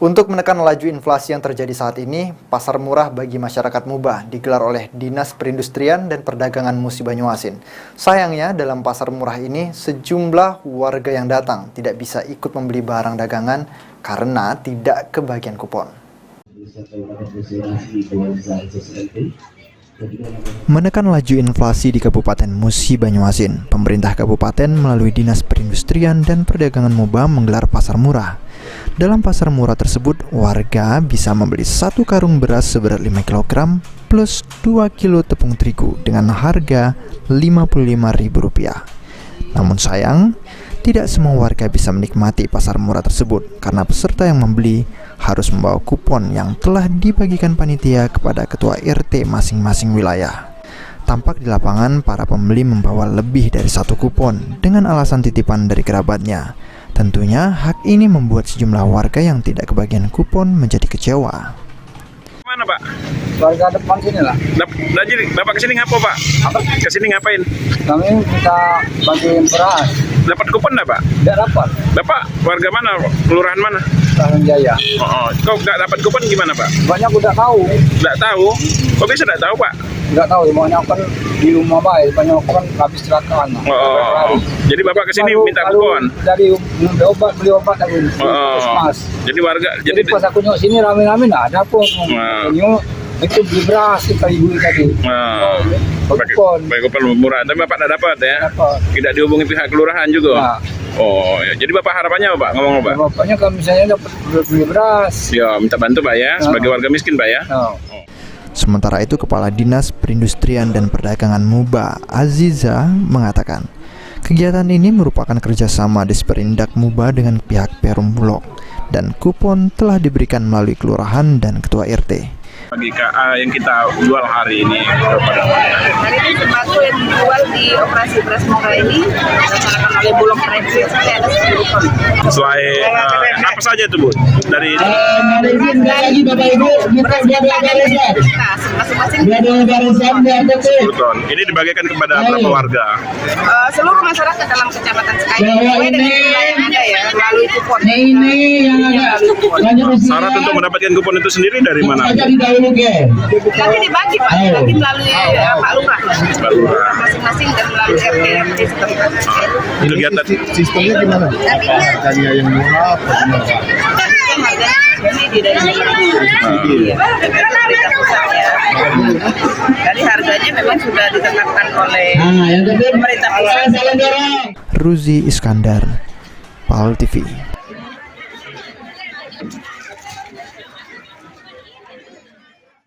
Untuk menekan laju inflasi yang terjadi saat ini, pasar murah bagi masyarakat Muba digelar oleh Dinas Perindustrian dan Perdagangan Musi Banyuasin. Sayangnya, dalam pasar murah ini, sejumlah warga yang datang tidak bisa ikut membeli barang dagangan karena tidak kebagian kupon. Menekan laju inflasi di Kabupaten Musi Banyuasin, pemerintah kabupaten melalui Dinas Perindustrian dan Perdagangan Muba menggelar pasar murah. Dalam pasar murah tersebut, warga bisa membeli 1 karung beras seberat 5 kg plus 2 kilo tepung terigu dengan harga Rp55.000. Namun sayang, tidak semua warga bisa menikmati pasar murah tersebut karena peserta yang membeli harus membawa kupon yang telah dibagikan panitia kepada ketua RT masing-masing wilayah. Tampak di lapangan, para pembeli membawa lebih dari 1 kupon dengan alasan titipan dari kerabatnya. Tentunya hak ini membuat sejumlah warga yang tidak kebagian kupon menjadi kecewa. Mana Pak? Warga depan sini lah. Jadi Bapak kesini ngapa Pak? Kesini ngapain? Kami minta bagiin beras. Dapat kupon enggak Pak? Tidak dapat. Bapak warga mana? Kelurahan mana? Tahan Jaya. Oh, kau nggak dapat kupon gimana Pak? Banyak udah tahu. Nggak tahu? Kok bisa nggak tahu Pak? Nggak tahu, banyak kan di rumah baik, banyak kan habis kecelakaan. Oh, jadi Bapak kesini minta kupon? Dari beli obat lagi. Jadi warga, jadi pas aku nyok sini rame-rame nggak ada pun. Nyok itu beli beras kita ibu tadi. Pakai kupon murah, tapi Bapak nggak dapat ya? Dapat. Tidak dihubungi pihak kelurahan juga? Nah. Oh, ya. Jadi Bapak harapannya apa Pak? Ngomong Pak? Bapaknya kalau misalnya dapat beli beras. Ya, minta bantu Pak ya, sebagai warga miskin Pak ya. Sementara itu, Kepala Dinas Perindustrian dan Perdagangan Muba, Aziza, mengatakan kegiatan ini merupakan kerjasama Disperindak Muba dengan pihak Perum Bulog dan kupon telah diberikan melalui kelurahan dan ketua RT. Bagi KA yang kita jual hari ini kepada hari ini sembako yang dijual di operasi beras murah ini dilaksanakan oleh Bulog Review sampai ada 10 ton. Selain apa saja itu Bu? Dari lagi Bapak Ibu, beras kita dari kita masing-masing 10 ton. Ini dibagikan kepada berapa warga? Seluruh masyarakat dalam kecamatan Sekaya sesuai dengan jumlah yang ada ya melalui kupon. Syarat untuk mendapatkan kupon itu sendiri dari mana? Nanti dibagi Pak, dibagi melalui Pak Lurah masing-masing dan melalui RT setempat. Kegiatan Sistemnya gimana? Harganya yang murah apa gimana? Harganya di dari pusat ya. Jadi harganya memang sudah ditetapkan oleh pemerintah pusat. Ruzi Iskandar, PAL TV.